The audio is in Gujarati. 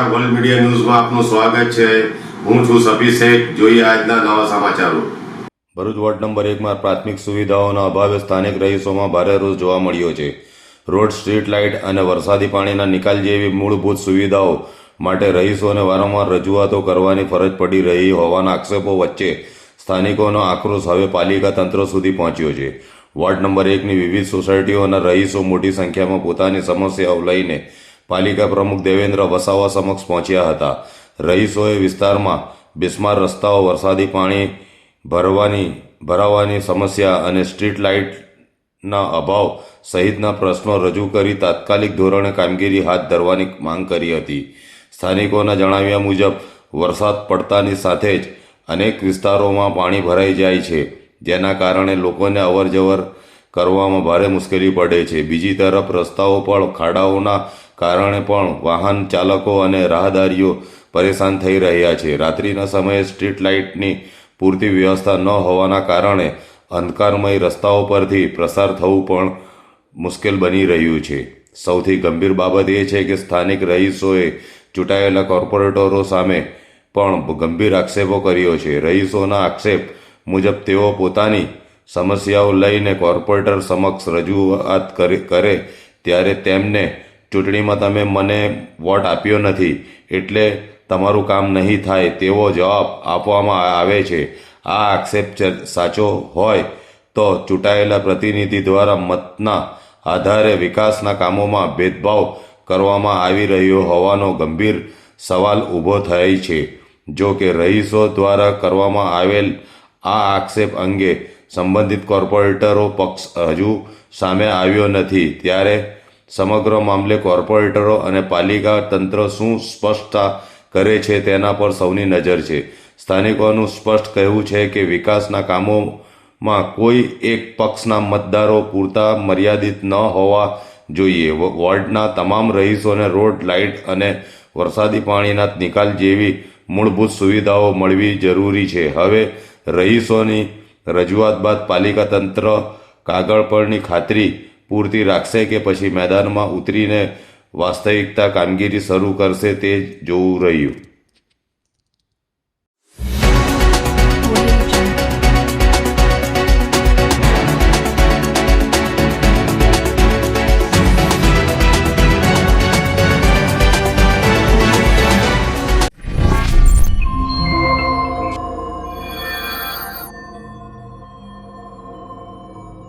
નમસ્કાર, વર્લ્ડ મીડિયા ન્યૂઝમાં આપનું સ્વાગત છે। હું છું સભી શેખ। જોઈએ આજના નવા સમાચારો। ભરૂચ વોર્ડ નંબર 1માં પ્રાથમિક સુવિધાઓના અભાવે સ્થાનિક રહીશોમાં ભારે રોષ જોવા મળ્યો છે। રોડ, સ્ટ્રીટ લાઇટ અને વરસાદી પાણીના નિકાલ જેવી મૂળભૂત સુવિધાઓ માટે રહીશોને વારંવાર રજૂઆતો કરવાની ફરજ પડી રહી હોવાના આક્ષેપો વચ્ચે સ્થાનિકોનો આક્રોશ હવે પાલિકા તંત્ર સુધી પહોંચ્યો છે। વોર્ડ નંબર 1ની વિવિધ સોસાયટીઓના રહીશો મોટી સંખ્યામાં પોતાની સમસ્યાઓ લઈને પાલિકા પ્રમુખ દેવેન્દ્ર વસાવા સમક્ષ પહોંચ્યા હતા। રહીશોએ વિસ્તારમાં બિસ્માર રસ્તાઓ, વરસાદી પાણી ભરાવાની સમસ્યા અને સ્ટ્રીટ લાઇટના અભાવ સહિતના પ્રશ્નો રજૂ કરી તાત્કાલિક ધોરણે કામગીરી હાથ ધરવાની માંગ કરી હતી। સ્થાનિકોના જણાવ્યા મુજબ વરસાદ પડતાની સાથે જ અનેક વિસ્તારોમાં પાણી ભરાઈ જાય છે, જેના કારણે લોકોને અવરજવર કરવામાં ભારે મુશ્કેલી પડે છે। બીજી તરફ રસ્તાઓ પર ખાડાઓના કારણે પણ વાહન ચાલકો અને રાહદારીઓ પરેશાન થઈ રહ્યા છે। રાત્રિના સમયે સ્ટ્રીટ લાઇટની પૂરતી વ્યવસ્થા ન હોવાના કારણે અંધકારમય રસ્તાઓ પરથી પસાર થવું પણ મુશ્કેલ બની રહ્યું છે। સૌથી ગંભીર બાબત એ છે કે સ્થાનિક રહીશોએ ચૂંટાયેલા કોર્પોરેટરો સામે પણ ગંભીર આક્ષેપો કર્યો છે। રહીશોના આક્ષેપ મુજબ તેઓ પોતાની સમસ્યાઓ લઈને કોર્પોરેટર સમક્ષ રજૂઆત કરે ત્યારે તેમને ચૂંટણીમાં તમે મને વોટ આપ્યો નથી એટલે તમારું કામ નહીં થાય તેવો જવાબ આપવામાં આવે છે। આ આક્ષેપ સાચો હોય તો ચૂંટાયેલા પ્રતિનિધિ દ્વારા મતના આધારે વિકાસના કામોમાં ભેદભાવ કરવામાં આવી રહ્યો હોવાનો ગંભીર સવાલ ઊભો થાય છે। જો કે રહીશો દ્વારા કરવામાં આવેલ આ આક્ષેપ અંગે સંબંધિત કોર્પોરેટરો પક્ષ હજુ સામે આવ્યો નથી, ત્યારે સમગ્ર મામલે કોર્પોરેટરો અને પાલિકા તંત્ર શું સ્પષ્ટતા કરે છે તેના પર સૌની નજર છે। સ્થાનિકોનું સ્પષ્ટ કહેવું છે કે વિકાસના કામોમાં કોઈ એક પક્ષના મતદારો પૂરતા મર્યાદિત ન હોવા જોઈએ। વોર્ડના તમામ રહીશોને રોડ, લાઇટ અને વરસાદી પાણીના નિકાલ જેવી મૂળભૂત સુવિધાઓ મળવી જરૂરી છે। હવે રહીશોની રજૂઆત બાદ પાલિકા તંત્ર કાગળ પરની ખાતરી પૂરતી રાખશે કે પછી મેદાનમાં ઉતરીને વાસ્તવિકતા કામગીરી શરૂ કરશે તે જોવું રહ્યું।